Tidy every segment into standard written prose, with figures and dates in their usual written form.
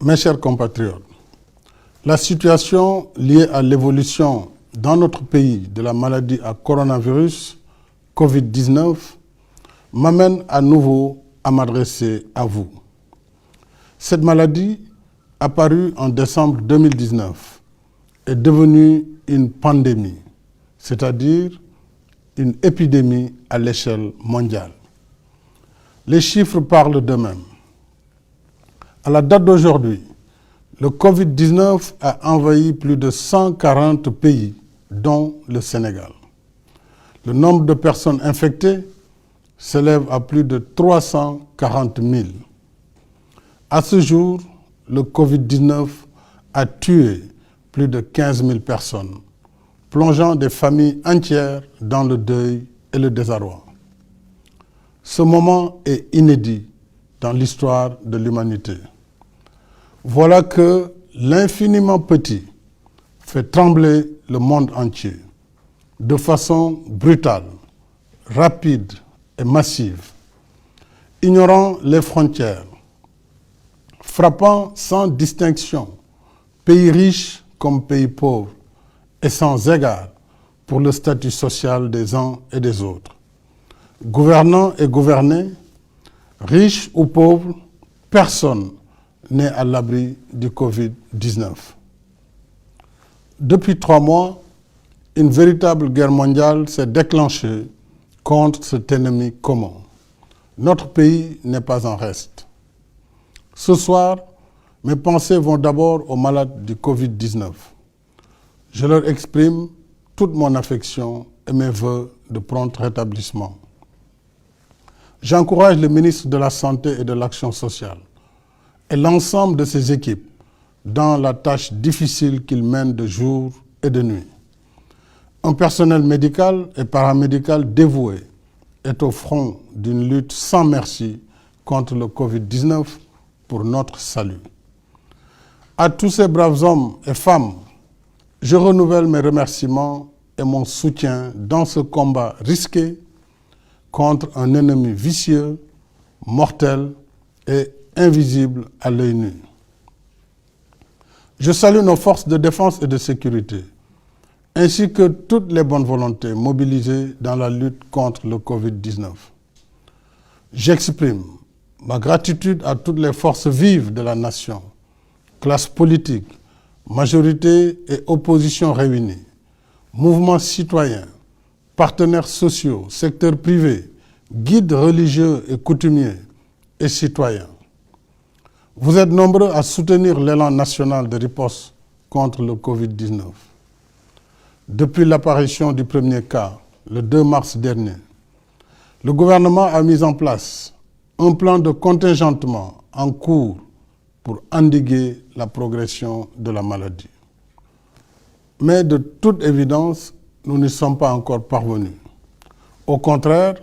Mes chers compatriotes, la situation liée à l'évolution dans notre pays de la maladie à coronavirus Covid-19 m'amène à nouveau à m'adresser à vous. Cette maladie, apparue en décembre 2019, est devenue une pandémie, c'est-à-dire une épidémie à l'échelle mondiale. Les chiffres parlent d'eux-mêmes. À la date d'aujourd'hui, le Covid-19 a envahi plus de 140 pays, dont le Sénégal. Le nombre de personnes infectées s'élève à plus de 340 000. À ce jour, le Covid-19 a tué plus de 15 000 personnes, plongeant des familles entières dans le deuil et le désarroi. Ce moment est inédit dans l'histoire de l'humanité. Voilà que l'infiniment petit fait trembler le monde entier de façon brutale, rapide et massive, ignorant les frontières, frappant sans distinction pays riches comme pays pauvres et sans égard pour le statut social des uns et des autres. Gouvernants et gouvernés, riches ou pauvres, personne n'est à l'abri du Covid-19. Depuis 3 mois, une véritable guerre mondiale s'est déclenchée contre cet ennemi commun. Notre pays n'est pas en reste. Ce soir, mes pensées vont d'abord aux malades du Covid-19. Je leur exprime toute mon affection et mes vœux de prompt rétablissement. J'encourage le ministre de la Santé et de l'Action sociale et l'ensemble de ses équipes dans la tâche difficile qu'ils mènent de jour et de nuit. Un personnel médical et paramédical dévoué est au front d'une lutte sans merci contre le Covid-19 pour notre salut. À tous ces braves hommes et femmes, je renouvelle mes remerciements et mon soutien dans ce combat risqué contre un ennemi vicieux, mortel et invisible à l'œil nu. Je salue nos forces de défense et de sécurité, ainsi que toutes les bonnes volontés mobilisées dans la lutte contre le Covid-19. J'exprime ma gratitude à toutes les forces vives de la nation, classe politique, majorité et opposition réunies, mouvements citoyens, partenaires sociaux, secteur privé, guides religieux et coutumiers et citoyens. Vous êtes nombreux à soutenir l'élan national de riposte contre le Covid-19. Depuis l'apparition du premier cas, le 2 mars dernier, le gouvernement a mis en place un plan de contingentement en cours pour endiguer la progression de la maladie. Mais de toute évidence, nous n'y sommes pas encore parvenus. Au contraire,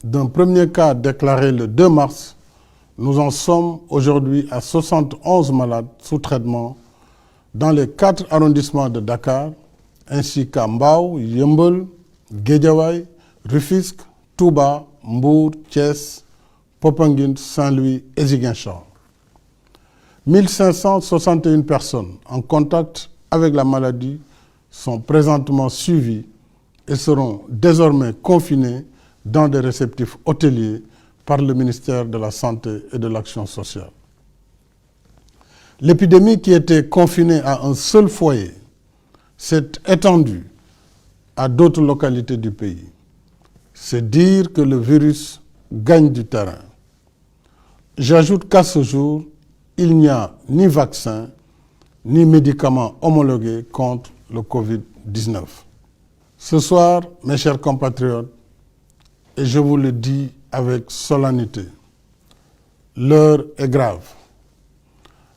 d'un premier cas déclaré le 2 mars, nous en sommes aujourd'hui à 71 malades sous traitement dans les 4 arrondissements de Dakar, ainsi qu'à Mbao, Yeumbeul, Guédiawaye, Rufisque, Touba, Mbour, Thiès, Popenguine, Saint-Louis et Ziguinchor. 1561 personnes en contact avec la maladie sont présentement suivies et seront désormais confinées dans des réceptifs hôteliers par le ministère de la Santé et de l'Action sociale. L'épidémie qui était confinée à un seul foyer s'est étendue à d'autres localités du pays. C'est dire que le virus gagne du terrain. J'ajoute qu'à ce jour, il n'y a ni vaccin, ni médicaments homologués contre le Covid-19. Ce soir, mes chers compatriotes, et je vous le dis avec solennité, l'heure est grave.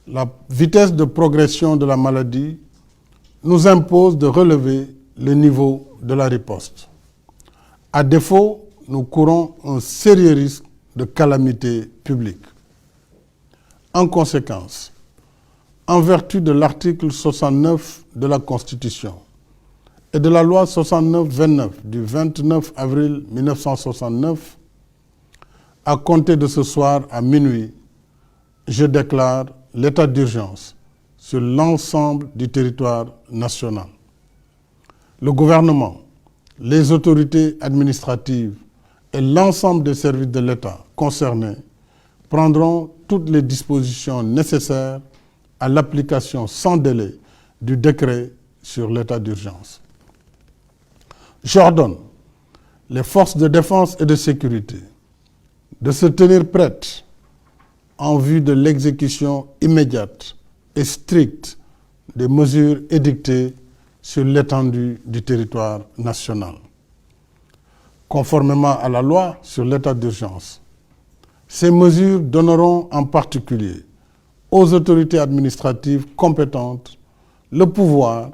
La vitesse de progression de la maladie nous impose de relever le niveau de la riposte. À défaut, nous courons un sérieux risque de calamité publique. En conséquence, en vertu de l'article 69 de la Constitution et de la loi 69-29 du 29 avril 1969, à compter de ce soir à minuit, je déclare l'état d'urgence sur l'ensemble du territoire national. Le gouvernement, les autorités administratives et l'ensemble des services de l'État concernés prendront toutes les dispositions nécessaires à l'application sans délai du décret sur l'état d'urgence. J'ordonne les forces de défense et de sécurité de se tenir prêtes en vue de l'exécution immédiate et stricte des mesures édictées sur l'étendue du territoire national. Conformément à la loi sur l'état d'urgence, ces mesures donneront en particulier aux autorités administratives compétentes le pouvoir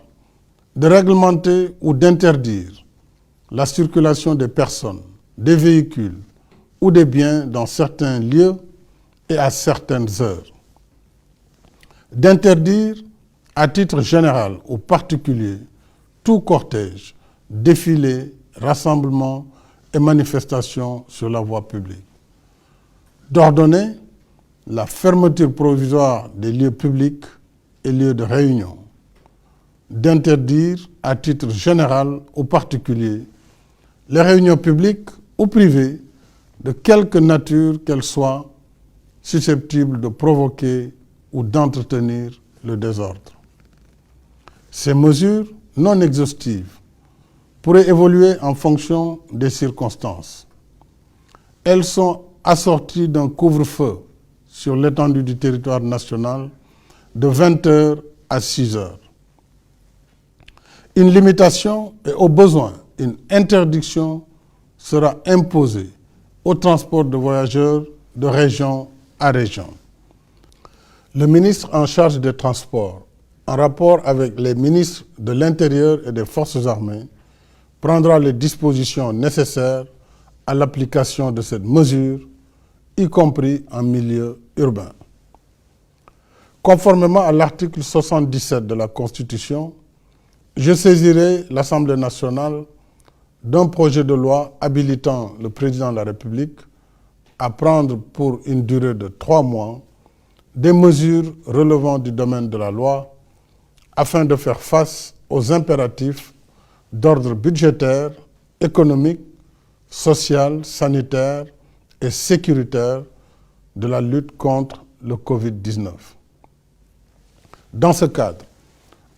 de réglementer ou d'interdire la circulation des personnes, des véhicules ou des biens dans certains lieux et à certaines heures. D'interdire à titre général ou particulier tout cortège, défilé, rassemblement et manifestation sur la voie publique. D'ordonner la fermeture provisoire des lieux publics et lieux de réunion. D'interdire à titre général ou particulier les réunions publiques ou privées de quelque nature qu'elles soient susceptibles de provoquer ou d'entretenir le désordre. Ces mesures non exhaustives pourraient évoluer en fonction des circonstances. Elles sont assorties d'un couvre-feu sur l'étendue du territoire national de 20 h à 6 h. Une limitation et au besoin une interdiction sera imposée au transport de voyageurs de région à région. Le ministre en charge des Transports, en rapport avec les ministres de l'Intérieur et des Forces armées, prendra les dispositions nécessaires à l'application de cette mesure, y compris en milieu urbain. Conformément à l'article 77 de la Constitution, je saisirai l'Assemblée nationale d'un projet de loi habilitant le président de la République à prendre pour une durée de 3 mois des mesures relevant du domaine de la loi afin de faire face aux impératifs d'ordre budgétaire, économique, social, sanitaire et sécuritaire de la lutte contre le Covid-19. Dans ce cadre,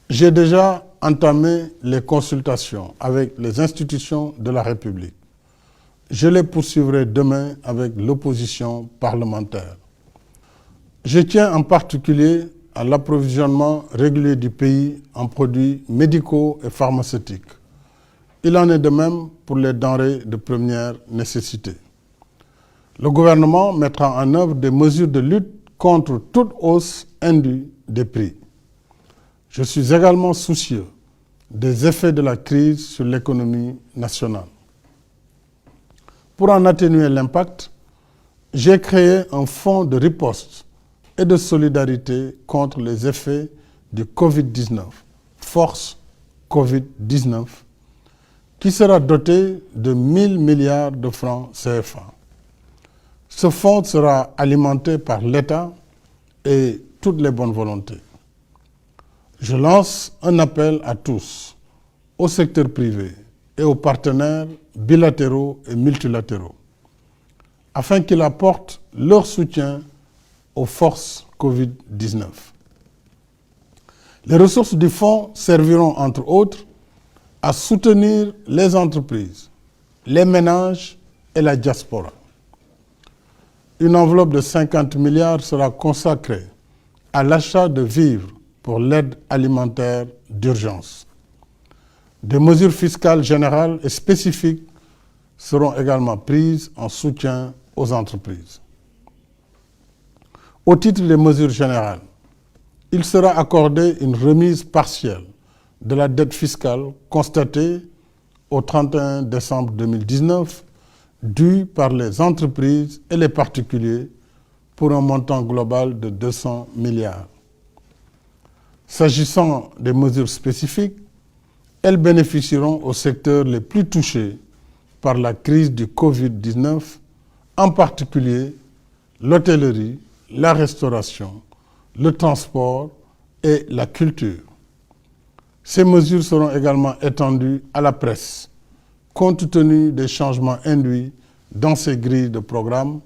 j'ai déjà entamé les consultations avec les institutions de la République. Je les poursuivrai demain avec l'opposition parlementaire. Je tiens en particulier à l'approvisionnement régulier du pays en produits médicaux et pharmaceutiques. Il en est de même pour les denrées de première nécessité. Le gouvernement mettra en œuvre des mesures de lutte contre toute hausse indue des prix. Je suis également soucieux des effets de la crise sur l'économie nationale. Pour en atténuer l'impact, j'ai créé un fonds de riposte et de solidarité contre les effets du Covid-19, Force Covid-19, qui sera doté de 1 000 milliards de francs CFA. Ce fonds sera alimenté par l'État et toutes les bonnes volontés. Je lance un appel à tous, au secteur privé et aux partenaires bilatéraux et multilatéraux, afin qu'ils apportent leur soutien aux forces Covid-19. Les ressources du fonds serviront, entre autres, à soutenir les entreprises, les ménages et la diaspora. Une enveloppe de 50 milliards sera consacrée à l'achat de vivres pour l'aide alimentaire d'urgence. Des mesures fiscales générales et spécifiques seront également prises en soutien aux entreprises. Au titre des mesures générales, il sera accordé une remise partielle de la dette fiscale constatée au 31 décembre 2019 due par les entreprises et les particuliers pour un montant global de 200 milliards. S'agissant des mesures spécifiques, elles bénéficieront aux secteurs les plus touchés par la crise du Covid-19, en particulier l'hôtellerie, la restauration, le transport et la culture. Ces mesures seront également étendues à la presse, compte tenu des changements induits dans ces grilles de programme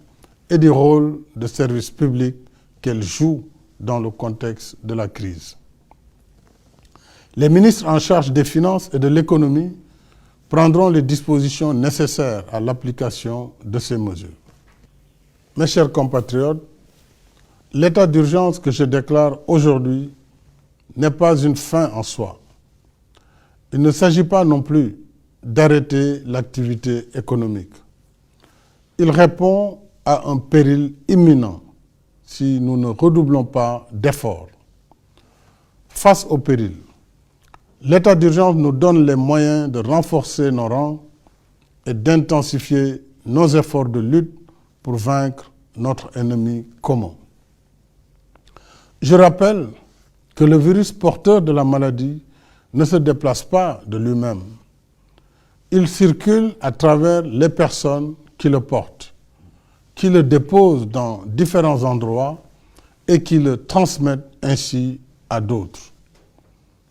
et du rôle de service public qu'elles jouent dans le contexte de la crise. Les ministres en charge des finances et de l'économie prendront les dispositions nécessaires à l'application de ces mesures. Mes chers compatriotes, l'état d'urgence que je déclare aujourd'hui n'est pas une fin en soi. Il ne s'agit pas non plus d'arrêter l'activité économique. Il répond à un péril imminent si nous ne redoublons pas d'efforts. Face au péril, l'état d'urgence nous donne les moyens de renforcer nos rangs et d'intensifier nos efforts de lutte pour vaincre notre ennemi commun. Je rappelle que le virus porteur de la maladie ne se déplace pas de lui-même. Il circule à travers les personnes qui le portent, qui le déposent dans différents endroits et qui le transmettent ainsi à d'autres.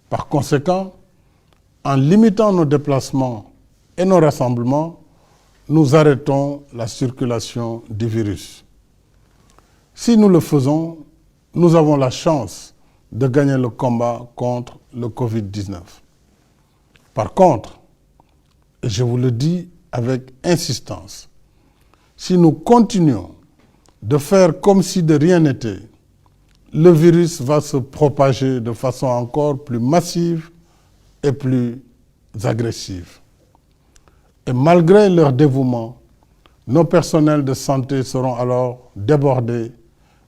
Par conséquent, en limitant nos déplacements et nos rassemblements, nous arrêtons la circulation du virus. Si nous le faisons, nous avons la chance de gagner le combat contre le Covid-19. Par contre, et je vous le dis avec insistance, si nous continuons de faire comme si de rien n'était, le virus va se propager de façon encore plus massive et plus agressive. Et malgré leur dévouement, nos personnels de santé seront alors débordés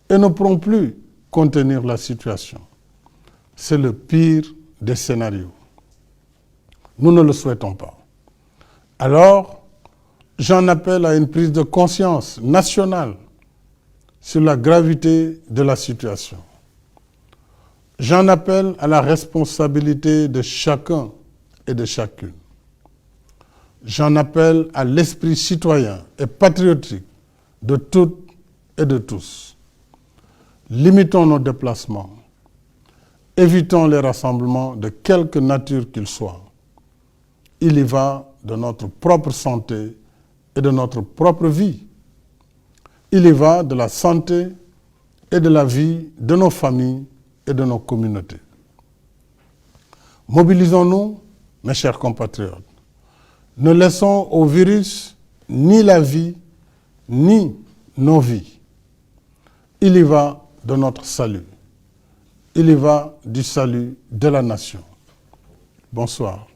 et ne pourront plus contenir la situation. C'est le pire des scénarios. Nous ne le souhaitons pas. Alors, j'en appelle à une prise de conscience nationale sur la gravité de la situation. J'en appelle à la responsabilité de chacun et de chacune. J'en appelle à l'esprit citoyen et patriotique de toutes et de tous. Limitons nos déplacements. Évitons les rassemblements de quelque nature qu'ils soient. Il y va de notre propre santé et de notre propre vie. Il y va de la santé et de la vie de nos familles et de nos communautés. Mobilisons-nous, mes chers compatriotes. Ne laissons au virus ni la vie, ni nos vies. Il y va de notre salut. Il y va du salut de la nation. Bonsoir.